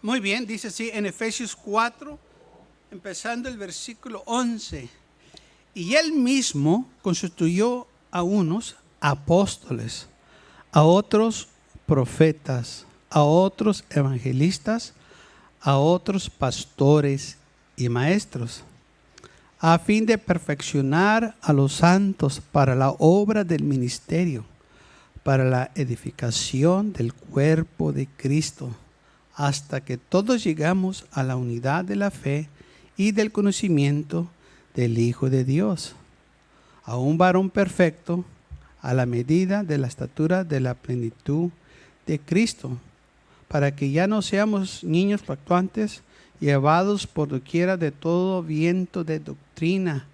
Muy bien, dice así en Efesios 4, empezando el versículo 11. Y él mismo constituyó a unos apóstoles, a otros profetas, a otros evangelistas, a otros pastores y maestros, a fin de perfeccionar a los santos para la obra del ministerio, para la edificación del cuerpo de Cristo, hasta que todos llegamos a la unidad de la fe y del conocimiento del Hijo de Dios, a un varón perfecto, a la medida de la estatura de la plenitud de Cristo, para que ya no seamos niños fluctuantes, llevados por doquiera de todo viento de doctrina,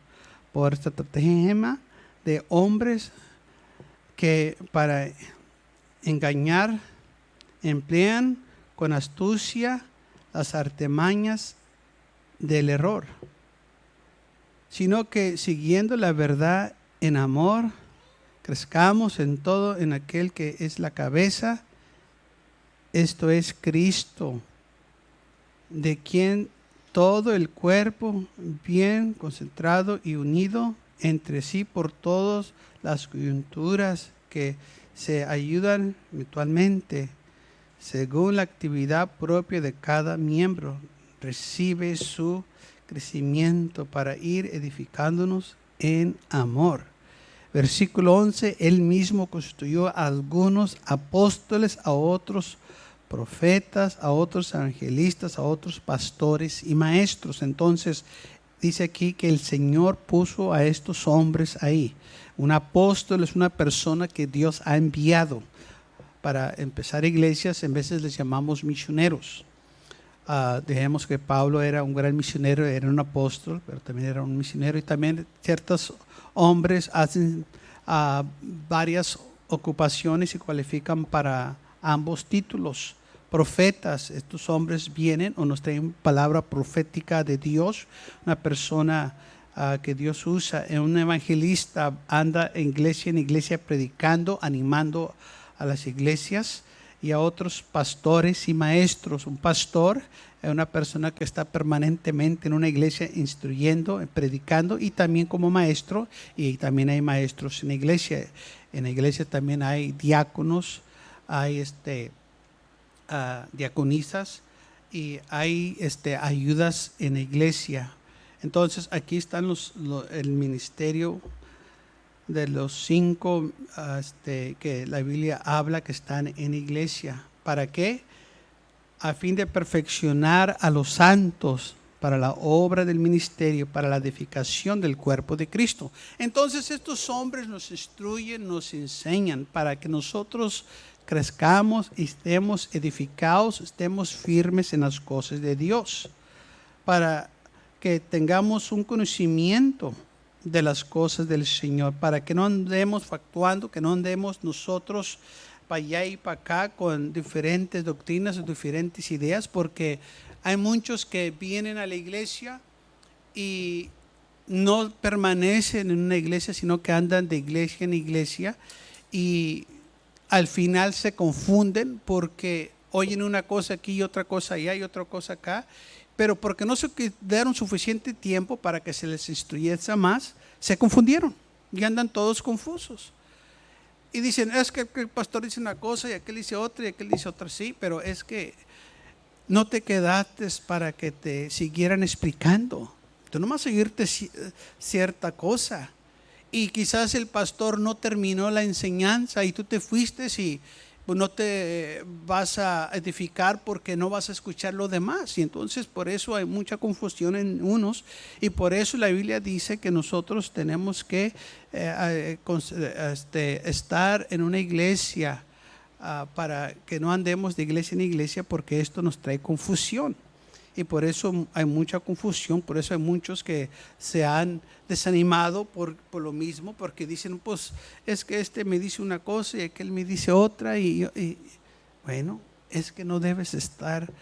por estratagema de hombres que para engañar emplean con astucia las artimañas del error, sino que siguiendo la verdad en amor, crezcamos en todo en aquel que es la cabeza, esto es Cristo, de quien todo el cuerpo, bien concentrado y unido entre sí por todas las coyunturas que se ayudan mutuamente, según la actividad propia de cada miembro, recibe su crecimiento para ir edificándonos en amor. Versículo 11, él mismo constituyó a algunos apóstoles, a otros profetas, a otros evangelistas, a otros pastores y maestros. Entonces dice aquí que el Señor puso a estos hombres ahí. Un apóstol es una persona que Dios ha enviado para empezar iglesias. En veces les llamamos misioneros. Dijimos que Pablo era un gran misionero, era un apóstol, pero también era un misionero. Y también ciertos hombres hacen varias ocupaciones y cualifican para ambos títulos. Profetas, estos hombres vienen o nos traen palabra profética de Dios, una persona que Dios usa. Un evangelista anda en iglesia predicando, animando a las iglesias, y a otros pastores y maestros. Un pastor es una persona que está permanentemente en una iglesia instruyendo, predicando, y también como maestro, y también hay maestros en la iglesia. En la iglesia también hay diáconos, hay diaconisas y hay ayudas en la iglesia. Entonces aquí están el ministerio de los 5 que la Biblia habla que están en iglesia. ¿Para qué? A fin de perfeccionar a los santos para la obra del ministerio, para la edificación del cuerpo de Cristo. Entonces estos hombres nos instruyen, nos enseñan para que nosotros crezcamos y estemos edificados, estemos firmes en las cosas de Dios, para que tengamos un conocimiento de las cosas del Señor, para que no andemos factuando, que no andemos nosotros para allá y para acá con diferentes doctrinas o diferentes ideas, porque hay muchos que vienen a la iglesia y no permanecen en una iglesia, sino que andan de iglesia en iglesia y al final se confunden porque oyen una cosa aquí y otra cosa allá y otra cosa acá, pero porque no se dieron suficiente tiempo para que se les instruyese más, se confundieron y andan todos confusos. Y dicen, es que el pastor dice una cosa y aquel dice otra y aquel dice otra, sí, pero es que no te quedaste para que te siguieran explicando. Tú nomás seguirte cierta cosa. Y quizás el pastor no terminó la enseñanza y tú te fuiste y pues no te vas a edificar porque no vas a escuchar lo demás. Y entonces por eso hay mucha confusión en unos, y por eso la Biblia dice que nosotros tenemos que estar en una iglesia para que no andemos de iglesia en iglesia, porque esto nos trae confusión. Y por eso hay mucha confusión, por eso hay muchos que se han desanimado por lo mismo, porque dicen, pues es que este me dice una cosa y aquel me dice otra, y bueno, es que no debes estar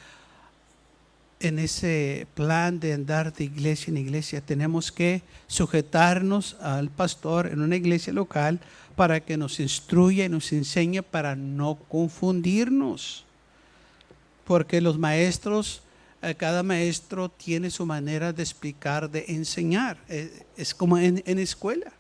en ese plan de andar de iglesia en iglesia. Tenemos que sujetarnos al pastor en una iglesia local para que nos instruya y nos enseñe para no confundirnos. porque los maestros, cada maestro tiene su manera de explicar, de enseñar. Es como en escuela.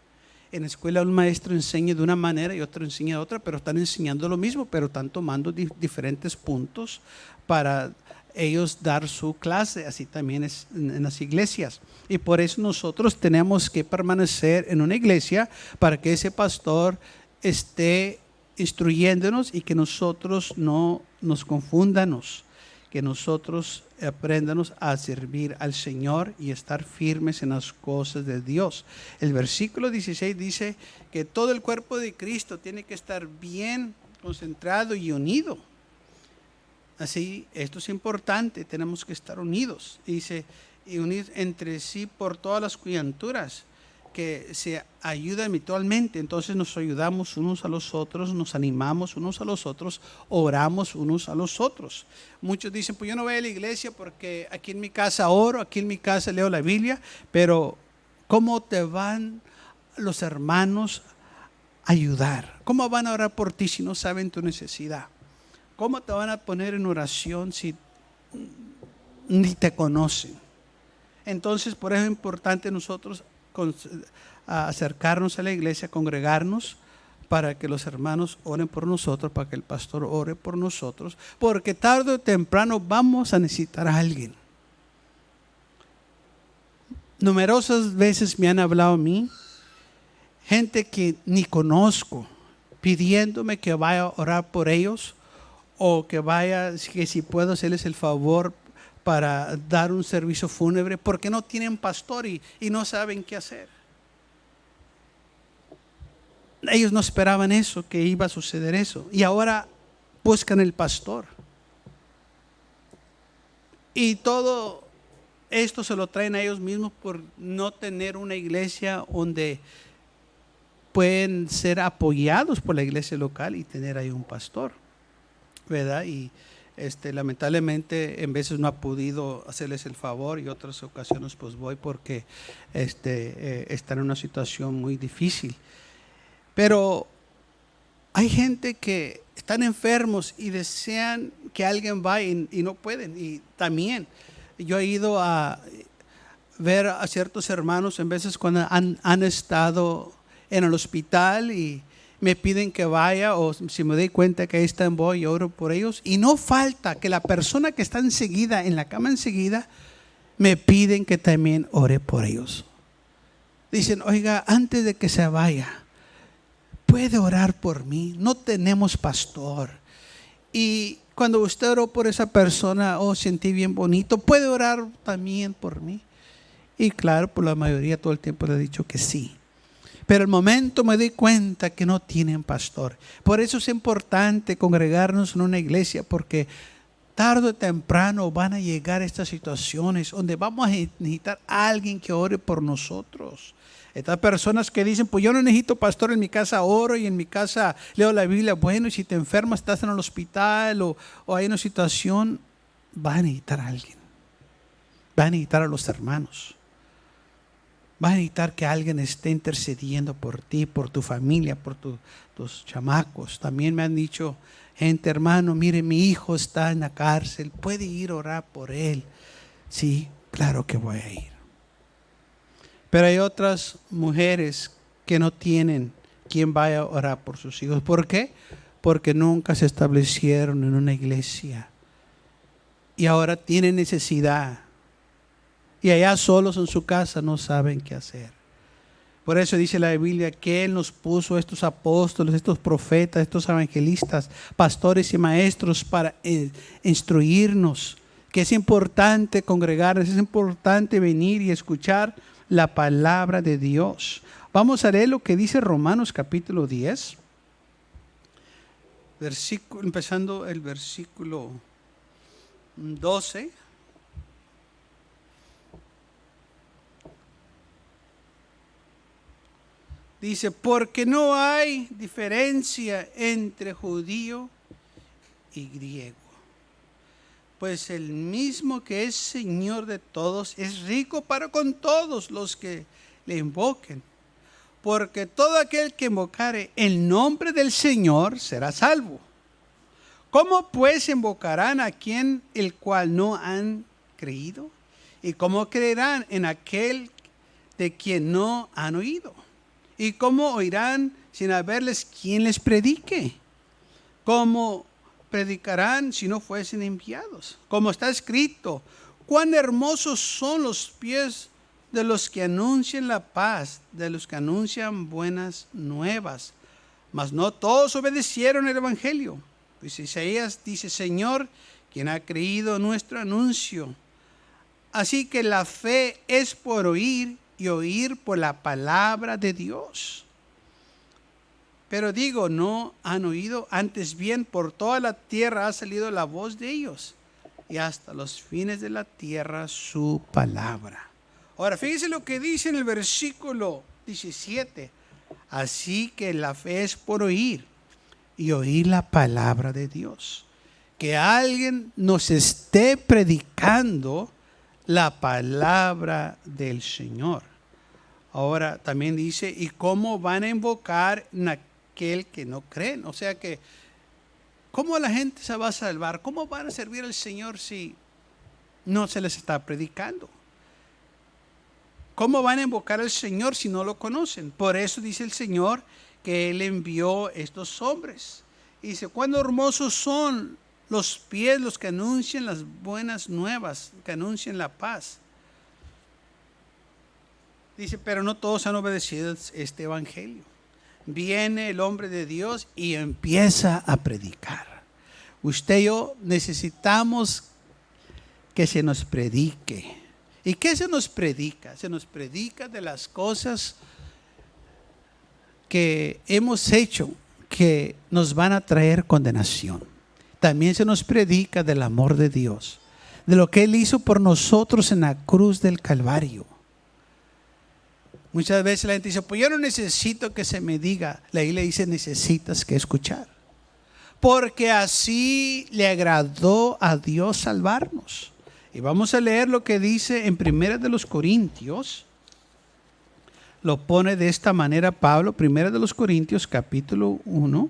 En escuela un maestro enseña de una manera y otro enseña de otra, pero están enseñando lo mismo, pero están tomando diferentes puntos para ellos dar su clase. Así también es en las iglesias. Y por eso nosotros tenemos que permanecer en una iglesia para que ese pastor esté instruyéndonos y que nosotros no nos confundamos, que nosotros aprendamos a servir al Señor y estar firmes en las cosas de Dios. El versículo 16 dice que todo el cuerpo de Cristo tiene que estar bien concentrado y unido. Así, esto es importante, tenemos que estar unidos. Dice, y unidos entre sí por todas las coyunturas, que se ayudan mutuamente. Entonces nos ayudamos unos a los otros, nos animamos unos a los otros, oramos unos a los otros. Muchos dicen, pues yo no voy a la iglesia porque aquí en mi casa oro, aquí en mi casa leo la Biblia, pero ¿cómo te van los hermanos a ayudar? ¿Cómo van a orar por ti si no saben tu necesidad? ¿Cómo te van a poner en oración si ni te conocen? Entonces, por eso es importante nosotros acercarnos a la iglesia, congregarnos para que los hermanos oren por nosotros, para que el pastor ore por nosotros, porque tarde o temprano vamos a necesitar a alguien. Numerosas veces me han hablado a mí, gente que ni conozco, pidiéndome que vaya a orar por ellos o que vaya, que si puedo hacerles el favor para dar un servicio fúnebre, porque no tienen pastor y no saben qué hacer. Ellos no esperaban eso, que iba a suceder eso, y ahora buscan el pastor. Y todo esto se lo traen a ellos mismos por no tener una iglesia donde pueden ser apoyados por la iglesia local y tener ahí un pastor, ¿verdad? Y lamentablemente en veces no ha podido hacerles el favor, y otras ocasiones pues voy porque están en una situación muy difícil. Pero hay gente que están enfermos y desean que alguien vaya y no pueden. Y también yo he ido a ver a ciertos hermanos en veces cuando han estado en el hospital y me piden que vaya, o si me doy cuenta que ahí están, voy y oro por ellos. Y no falta que la persona que está enseguida, en la cama enseguida, me piden que también ore por ellos. Dicen, oiga, antes de que se vaya, puede orar por mí, no tenemos pastor. Y cuando usted oró por esa persona, sentí bien bonito, puede orar también por mí. Y claro, por la mayoría todo el tiempo le he dicho que sí. Pero al momento me doy cuenta que no tienen pastor. Por eso es importante congregarnos en una iglesia, porque tarde o temprano van a llegar estas situaciones donde vamos a necesitar a alguien que ore por nosotros. Estas personas que dicen, pues yo no necesito pastor, en mi casa oro y en mi casa leo la Biblia. Bueno, y si te enfermas, estás en el hospital o hay una situación, va a necesitar a alguien. Va a necesitar a los hermanos. Va a necesitar que alguien esté intercediendo por ti, por tu familia, por tus chamacos. También me han dicho gente, hermano, mire, mi hijo está en la cárcel, ¿puede ir a orar por él? Sí, claro que voy a ir. Pero hay otras mujeres que no tienen quien vaya a orar por sus hijos. ¿Por qué? Porque nunca se establecieron en una iglesia y ahora tienen necesidad. Y allá solos en su casa no saben qué hacer. Por eso dice la Biblia que Él nos puso estos apóstoles, estos profetas, estos evangelistas, pastores y maestros para instruirnos. Que es importante congregarnos, es importante venir y escuchar la palabra de Dios. Vamos a leer lo que dice Romanos capítulo 10. Empezando el versículo 12. Dice, porque no hay diferencia entre judío y griego, pues el mismo que es Señor de todos es rico para con todos los que le invoquen. Porque todo aquel que invocare el nombre del Señor será salvo. ¿Cómo pues invocarán a quien el cual no han creído? ¿Y cómo creerán en aquel de quien no han oído? ¿Y cómo oirán sin haberles quien les predique? ¿Cómo predicarán si no fuesen enviados? Como está escrito, cuán hermosos son los pies de los que anuncian la paz, de los que anuncian buenas nuevas. Mas no todos obedecieron el evangelio. Pues Isaías dice, Señor, ¿quién ha creído nuestro anuncio? Así que la fe es por oír y oír por la palabra de Dios. Pero digo, no han oído, antes bien por toda la tierra ha salido la voz de ellos, y hasta los fines de la tierra su palabra. Ahora, fíjense lo que dice en el versículo 17. Así que la fe es por oír y oír la palabra de Dios. Que alguien nos esté predicando la palabra del Señor. Ahora también dice, ¿y cómo van a invocar en aquel que no creen? O sea que, ¿cómo la gente se va a salvar? ¿Cómo van a servir al Señor si no se les está predicando? ¿Cómo van a invocar al Señor si no lo conocen? Por eso dice el Señor que Él envió estos hombres. Y dice, cuán hermosos son los pies, los que anuncian las buenas nuevas, que anuncian la paz. Dice, pero no todos han obedecido este evangelio. Viene el hombre de Dios y empieza a predicar. Usted y yo necesitamos que se nos predique. ¿Y qué se nos predica? Se nos predica de las cosas que hemos hecho que nos van a traer condenación. También se nos predica del amor de Dios, de lo que Él hizo por nosotros en la cruz del Calvario. Muchas veces la gente dice, pues yo no necesito que se me diga. La Biblia dice, necesitas que escuchar. Porque así le agradó a Dios salvarnos. Y vamos a leer lo que dice en 1 de los Corintios. Lo pone de esta manera Pablo, 1 de los Corintios, capítulo 1,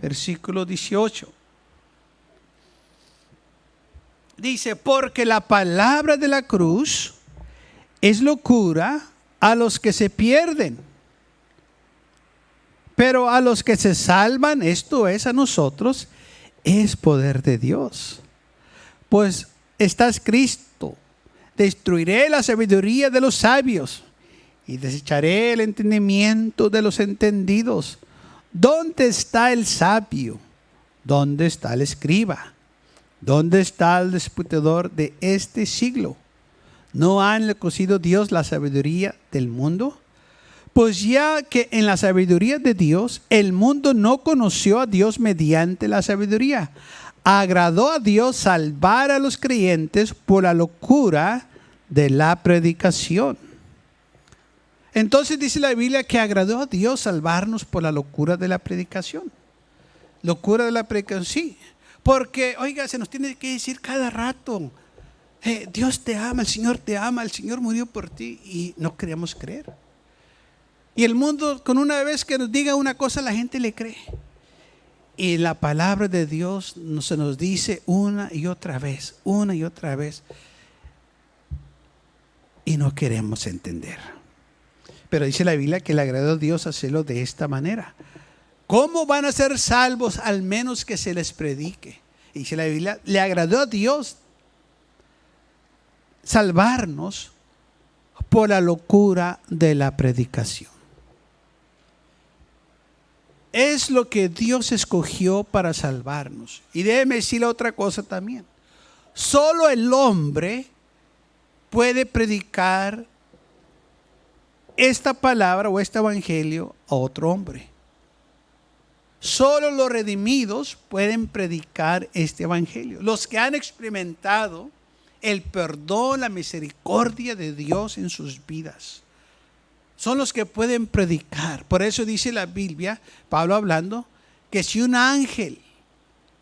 versículo 18. Dice, porque la palabra de la cruz es locura a los que se pierden, pero a los que se salvan, esto es a nosotros, es poder de Dios. Pues está escrito, destruiré la sabiduría de los sabios y desecharé el entendimiento de los entendidos. ¿Dónde está el sabio? ¿Dónde está el escriba? ¿Dónde está el disputador de este siglo? ¿No ha enloquecido Dios la sabiduría del mundo? Pues ya que en la sabiduría de Dios, el mundo no conoció a Dios mediante la sabiduría. Agradó a Dios salvar a los creyentes por la locura de la predicación. Entonces dice la Biblia que agradó a Dios salvarnos por la locura de la predicación. Locura de la predicación, sí. Porque, oiga, se nos tiene que decir cada rato, Dios te ama, el Señor murió por ti, y no queremos creer. Y el mundo, con una vez que nos diga una cosa, la gente le cree. Y la palabra de Dios se nos dice una y otra vez, y no queremos entender. Pero dice la Biblia que le agradó a Dios hacerlo de esta manera. ¿Cómo van a ser salvos al menos que se les predique? Y dice la Biblia, le agradó a Dios salvarnos por la locura de la predicación. Es lo que Dios escogió para salvarnos. Y déjeme decirle otra cosa también. Solo el hombre puede predicar esta palabra o este evangelio a otro hombre. Solo los redimidos pueden predicar este evangelio. Los que han experimentado el perdón, la misericordia de Dios en sus vidas, son los que pueden predicar. Por eso dice la Biblia, Pablo hablando, que si un ángel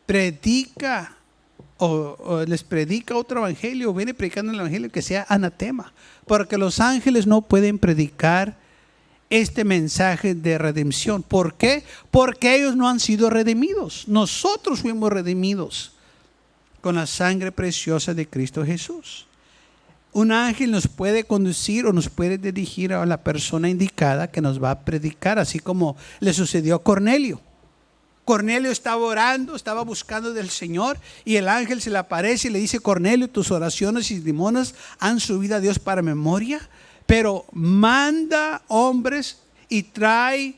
predica o les predica otro evangelio o viene predicando el evangelio, que sea anatema, porque los ángeles no pueden predicar este mensaje de redención. ¿Por qué? Porque ellos no han sido redimidos. Nosotros fuimos redimidos con la sangre preciosa de Cristo Jesús. Un ángel nos puede conducir o nos puede dirigir a la persona indicada que nos va a predicar, así como le sucedió a Cornelio. Cornelio estaba orando, estaba buscando del Señor, y el ángel se le aparece y le dice: Cornelio, tus oraciones y limonas han subido a Dios para memoria, pero manda hombres y trae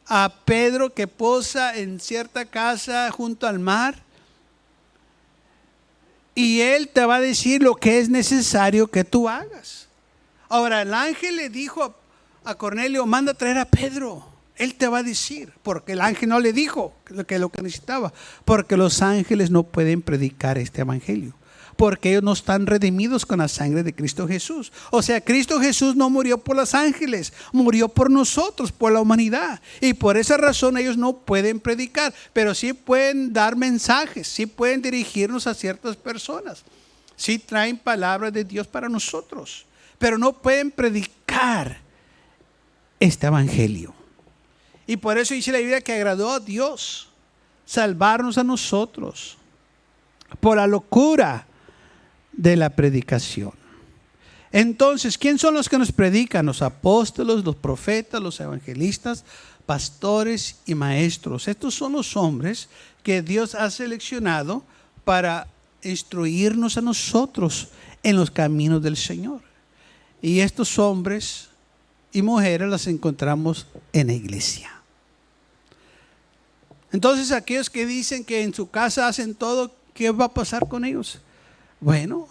a Pedro, que posa en cierta casa junto al mar, y él te va a decir lo que es necesario que tú hagas. Ahora, el ángel le dijo a Cornelio: manda a traer a Pedro. Él te va a decir, porque el ángel no le dijo lo que necesitaba, porque los ángeles no pueden predicar este evangelio, porque ellos no están redimidos con la sangre de Cristo Jesús. O sea, Cristo Jesús no murió por los ángeles, murió por nosotros, por la humanidad. Y por esa razón ellos no pueden predicar, pero sí pueden dar mensajes, sí pueden dirigirnos a ciertas personas, sí traen palabras de Dios para nosotros, pero no pueden predicar este evangelio. Y por eso dice la Biblia que agradó a Dios salvarnos a nosotros por la locura de la predicación. Entonces, ¿quién son los que nos predican? Los apóstoles, los profetas, los evangelistas, pastores y maestros. Estos son los hombres que Dios ha seleccionado para instruirnos a nosotros en los caminos del Señor. Y estos hombres y mujeres las encontramos en la iglesia. Entonces, aquellos que dicen que en su casa hacen todo, ¿qué va a pasar con ellos? Bueno,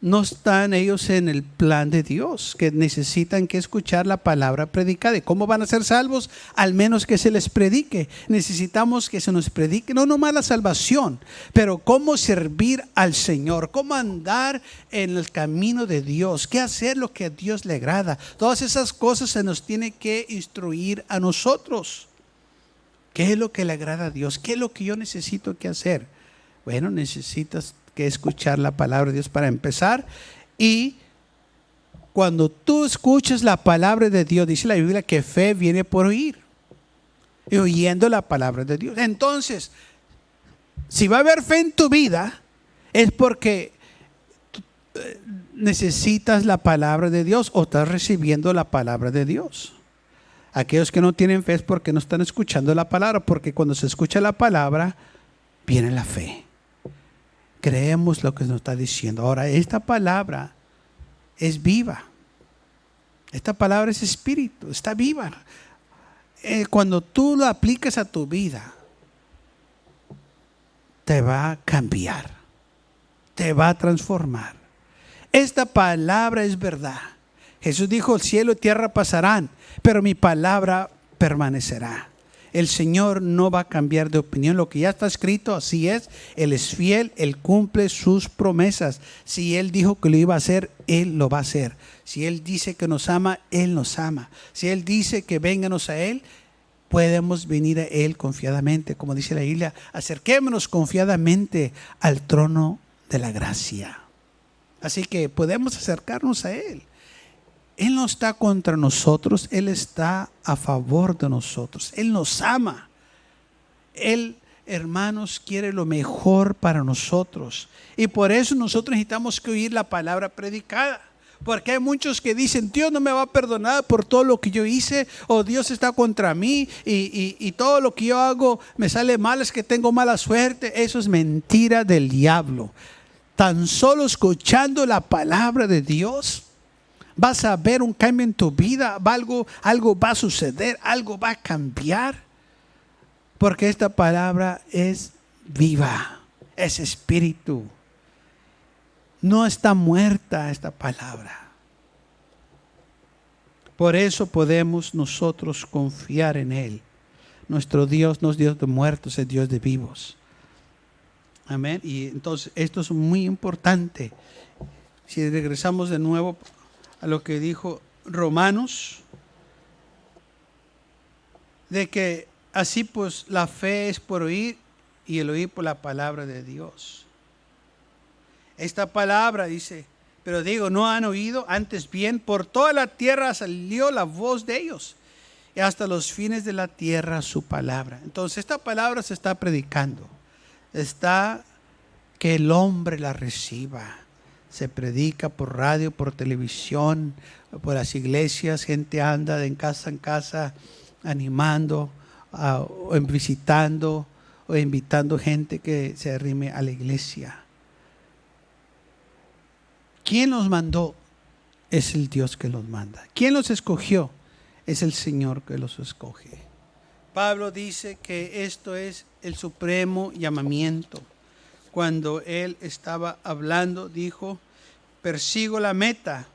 no están ellos en el plan de Dios, que necesitan que escuchar la palabra predicada. ¿Y cómo van a ser salvos? Al menos que se les predique. Necesitamos que se nos predique, no nomás la salvación, pero cómo servir al Señor, cómo andar en el camino de Dios, qué hacer lo que a Dios le agrada. Todas esas cosas se nos tiene que instruir a nosotros. ¿Qué es lo que le agrada a Dios? ¿Qué es lo que yo necesito que hacer? Bueno, necesitas que escuchar la palabra de Dios para empezar. Y cuando tú escuchas la palabra de Dios, dice la Biblia que fe viene por oír, y oyendo la palabra de Dios. Entonces, si va a haber fe en tu vida, es porque necesitas la palabra de Dios o estás recibiendo la palabra de Dios. Aquellos que no tienen fe es porque no están escuchando la palabra, porque cuando se escucha la palabra, viene la fe. Creemos lo que nos está diciendo. Ahora, esta palabra es viva. Esta palabra es espíritu, está viva. Cuando tú lo aplicas a tu vida, te va a cambiar, te va a transformar. Esta palabra es verdad. Jesús dijo: el cielo y tierra pasarán, pero mi palabra permanecerá. El Señor no va a cambiar de opinión. Lo que ya está escrito, así es. Él es fiel, Él cumple sus promesas. Si Él dijo que lo iba a hacer, Él lo va a hacer. Si Él dice que nos ama, Él nos ama. Si Él dice que vénganos a Él, podemos venir a Él confiadamente. Como dice la Biblia, acerquémonos confiadamente al trono de la gracia. Así que podemos acercarnos a Él. Él no está contra nosotros, Él está a favor de nosotros. Él nos ama. Él, hermanos, quiere lo mejor para nosotros. Y por eso nosotros necesitamos que oír la palabra predicada. Porque hay muchos que dicen: Dios no me va a perdonar por todo lo que yo hice, o Dios está contra mí, y todo lo que yo hago me sale mal, es que tengo mala suerte. Eso es mentira del diablo. Tan solo escuchando la palabra de Dios, vas a ver un cambio en tu vida. Algo va a suceder, algo va a cambiar. Porque esta palabra es viva, es espíritu. No está muerta esta palabra. Por eso podemos nosotros confiar en Él. Nuestro Dios no es Dios de muertos, es Dios de vivos. Amén. Y entonces esto es muy importante. Si regresamos de nuevo a lo que dijo Romanos, de que así pues la fe es por oír y el oír por la palabra de Dios. Esta palabra dice: pero digo, no han oído, antes bien por toda la tierra salió la voz de ellos, y hasta los fines de la tierra su palabra. Entonces esta palabra se está predicando. Está que el hombre la reciba. Se predica por radio, por televisión, por las iglesias. Gente anda de en casa animando, o visitando, o invitando gente que se arrime a la iglesia. ¿Quién los mandó? Es el Dios que los manda. ¿Quién los escogió? Es el Señor que los escoge. Pablo dice que esto es el supremo llamamiento. Cuando él estaba hablando, dijo: persigo la meta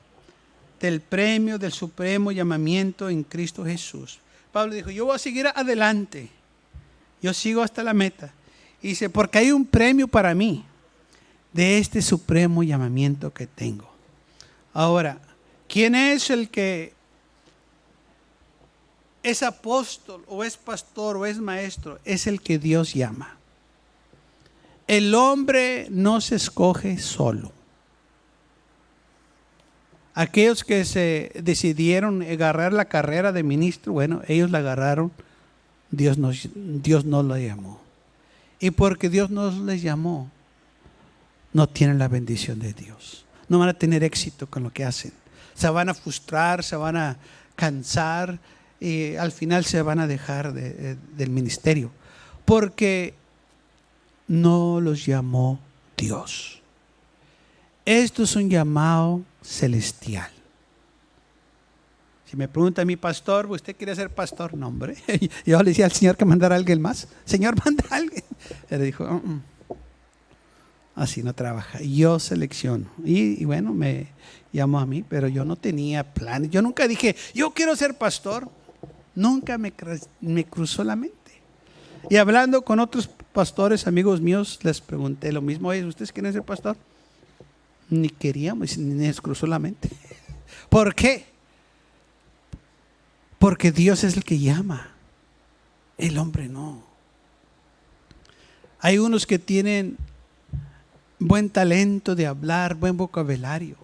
del premio del supremo llamamiento en Cristo Jesús. Pablo dijo: yo voy a seguir adelante. Yo sigo hasta la meta. Y dice: porque hay un premio para mí de este supremo llamamiento que tengo. Ahora, ¿quién es el que es apóstol o es pastor o es maestro? Es el que Dios llama. El hombre no se escoge solo. Aquellos que se decidieron agarrar la carrera de ministro, bueno, ellos la agarraron. Dios no la llamó. Y porque Dios no les llamó, no tienen la bendición de Dios. No van a tener éxito con lo que hacen. Se van a frustrar, se van a cansar y al final se van a dejar del ministerio. Porque no los llamó Dios. Esto es un llamado celestial. Si me pregunta a mi pastor: ¿usted quiere ser pastor? No, hombre. Yo le decía al Señor que mandara a alguien más. Señor, manda a alguien. Él dijo: así no trabaja. Yo selecciono. Y bueno, me llamó a mí, pero yo no tenía planes. Yo nunca dije: yo quiero ser pastor. Nunca me cruzó la mente. Y hablando con otros pastores, amigos míos, les pregunté lo mismo: oye, ¿ustedes quieren ser pastor? Ni queríamos, ni nos cruzó la mente. ¿Por qué? Porque Dios es el que llama. El hombre no. Hay unos que tienen buen talento de hablar, buen vocabulario.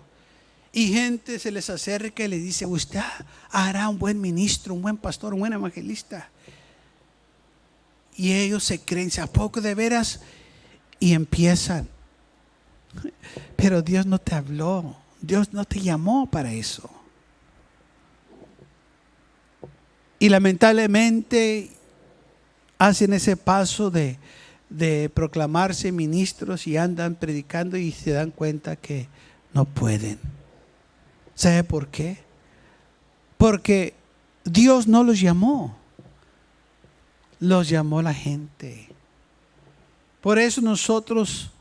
Y gente se les acerca y les dice: usted hará un buen ministro, un buen pastor, un buen evangelista. Y ellos se creen: ¿a poco de veras? Y empiezan. Pero Dios no te habló. Dios no te llamó para eso. Y lamentablemente hacen ese paso de proclamarse ministros y andan predicando y se dan cuenta que no pueden. ¿Sabe por qué? Porque Dios no los llamó. Los llamó la gente. Por eso nosotros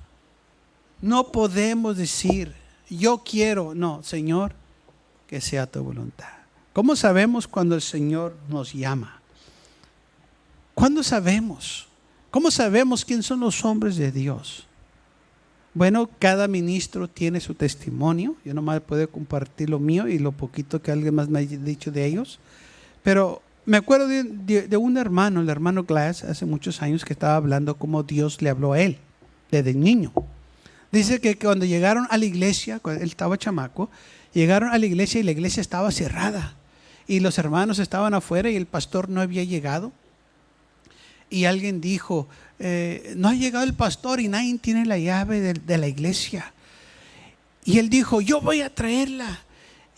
no podemos decir: yo quiero. No, Señor, que sea tu voluntad. ¿Cómo sabemos cuando el Señor nos llama? ¿Cuándo sabemos? ¿Cómo sabemos quién son los hombres de Dios? Bueno, cada ministro tiene su testimonio. Yo nomás puedo compartir lo mío y lo poquito que alguien más me ha dicho de ellos. Pero me acuerdo de un hermano, el hermano Glass, hace muchos años, que estaba hablando cómo Dios le habló a él desde niño. Dice que cuando llegaron a la iglesia, cuando él estaba chamaco, llegaron a la iglesia y la iglesia estaba cerrada. Y los hermanos estaban afuera y el pastor no había llegado. Y alguien dijo: no ha llegado el pastor y nadie tiene la llave de la iglesia. Y él dijo: yo voy a traerla.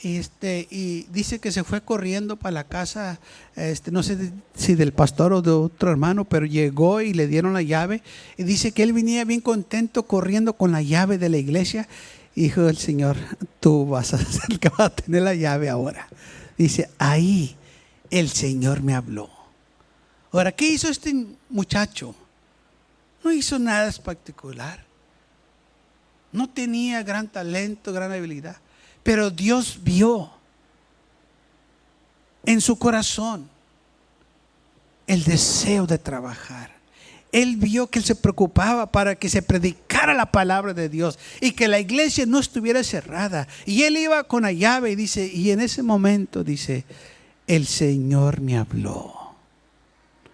Y dice que se fue corriendo para la casa, no sé si del pastor o de otro hermano, pero llegó y le dieron la llave. Y dice que él venía bien contento corriendo con la llave de la iglesia. Y dijo el Señor: tú vas a ser el que va a tener la llave ahora. Dice: ahí el Señor me habló. Ahora, ¿qué hizo este muchacho? No hizo nada espectacular. No tenía gran talento, gran habilidad. Pero Dios vio en su corazón el deseo de trabajar. Él vio que él se preocupaba para que se predicara la palabra de Dios y que la iglesia no estuviera cerrada. Y él iba con la llave y dice, y en ese momento dice: el Señor me habló.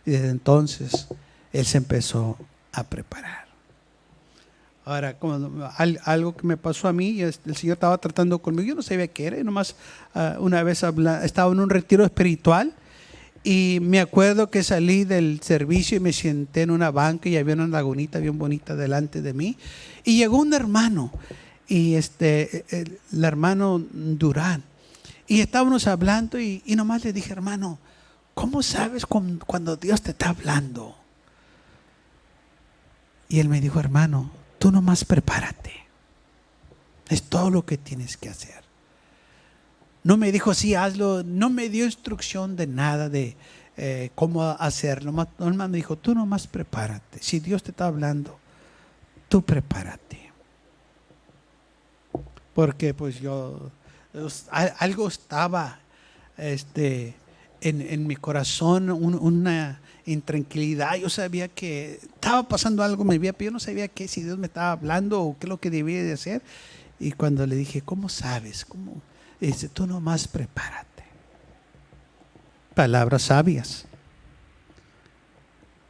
Y desde entonces él se empezó a preparar. Ahora, como algo que me pasó a mí, el Señor estaba tratando conmigo, yo no sabía qué era, nomás una vez estaba en un retiro espiritual Y me acuerdo que salí del servicio y me senté en una banca y había una lagunita bien bonita delante de mí. Y llegó un hermano, y el hermano Durán. Y estábamos hablando y nomás le dije, hermano, ¿cómo sabes cuando Dios te está hablando? Y él me dijo, hermano, tú nomás prepárate. Es todo lo que tienes que hacer. No me dijo, sí, hazlo. No me dio instrucción de nada de cómo hacerlo. Nomás me dijo, tú nomás prepárate. Si Dios te está hablando, tú prepárate. Porque pues algo estaba en mi corazón, una intranquilidad. Yo sabía que estaba pasando algo en mi vida, pero yo no sabía qué, si Dios me estaba hablando o qué es lo que debía de hacer. Y cuando le dije, ¿cómo sabes? ¿Cómo? Dice, tú nomás prepárate. Palabras sabias.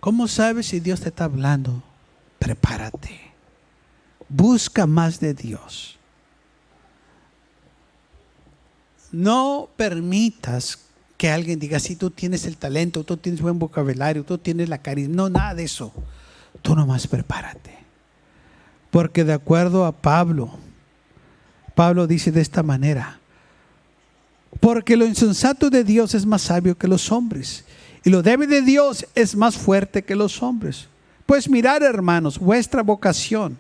¿Cómo sabes si Dios te está hablando? Prepárate. Busca más de Dios. No permitas que alguien diga, si tú tienes el talento, tú tienes buen vocabulario, tú tienes la carisma. No, nada de eso. Tú nomás prepárate. Porque de acuerdo a Pablo dice de esta manera, porque lo insensato de Dios es más sabio que los hombres, y lo débil de Dios es más fuerte que los hombres. Pues mirad, hermanos, vuestra vocación,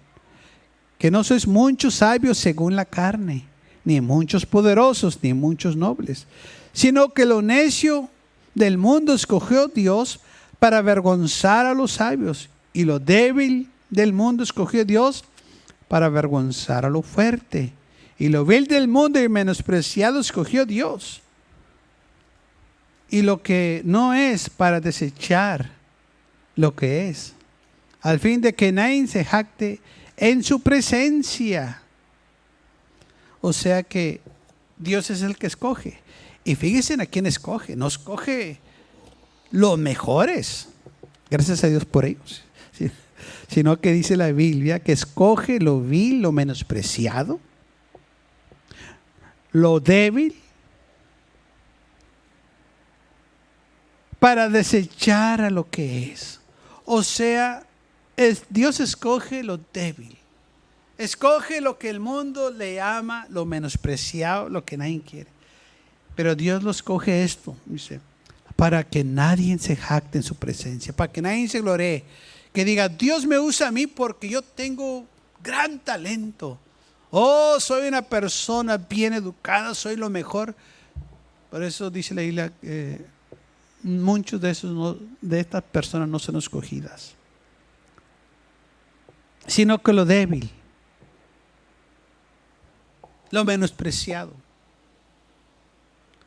que no sois muchos sabios según la carne, ni muchos poderosos, ni muchos nobles, sino que lo necio del mundo escogió Dios para avergonzar a los sabios, y lo débil del mundo escogió Dios para avergonzar a lo fuerte. Y lo vil del mundo y menospreciado escogió Dios. Y lo que no es, para desechar lo que es, al fin de que nadie se jacte en su presencia. O sea que Dios es el que escoge. Y fíjense a quién escoge. No escoge los mejores. Gracias a Dios por ellos. Sí. Sino que dice la Biblia que escoge lo vil, lo menospreciado, lo débil, para desechar a lo que es. O sea, Dios escoge lo débil. Escoge lo que el mundo le llama lo menospreciado, lo que nadie quiere. Pero Dios lo escoge esto, dice, para que nadie se jacte en su presencia, para que nadie se gloree, que diga, Dios me usa a mí porque yo tengo gran talento. Oh, soy una persona bien educada, soy lo mejor. Por eso dice la Biblia que muchos de estas personas no son escogidas, sino que lo débil, lo menospreciado,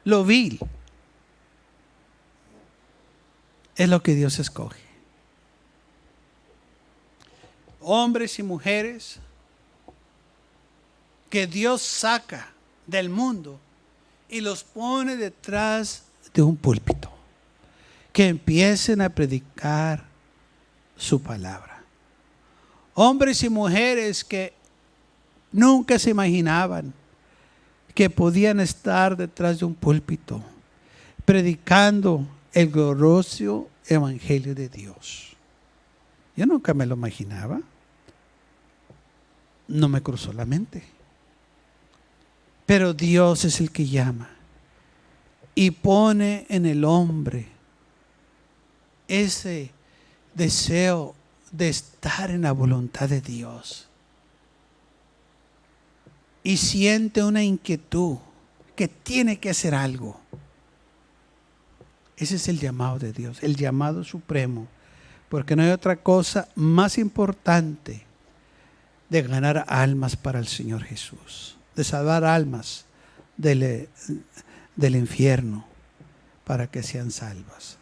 lo vil, es lo que Dios escoge. Hombres y mujeres que Dios saca del mundo y los pone detrás de un púlpito, que empiecen a predicar su palabra. Hombres y mujeres que nunca se imaginaban que podían estar detrás de un púlpito predicando el glorioso evangelio de Dios. Yo nunca me lo imaginaba. No me cruzó la mente. Pero Dios es el que llama y pone en el hombre ese deseo de estar en la voluntad de Dios. Y siente una inquietud que tiene que hacer algo. Ese es el llamado de Dios, el llamado supremo. Porque no hay otra cosa más importante de ganar almas para el Señor Jesús, de salvar almas del infierno para que sean salvas.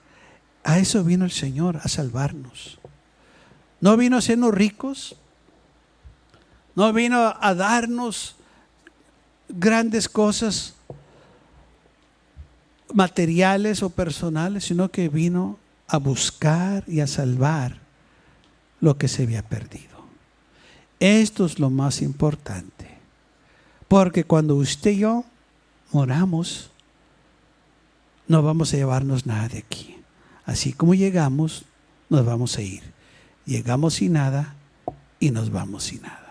A eso vino el Señor, a salvarnos. No vino a hacernos ricos, no vino a darnos grandes cosas materiales o personales, sino que vino a buscar y a salvar lo que se había perdido. Esto es lo más importante, porque cuando usted y yo moramos, no vamos a llevarnos nada de aquí. Así como llegamos, nos vamos a ir. Llegamos sin nada y nos vamos sin nada.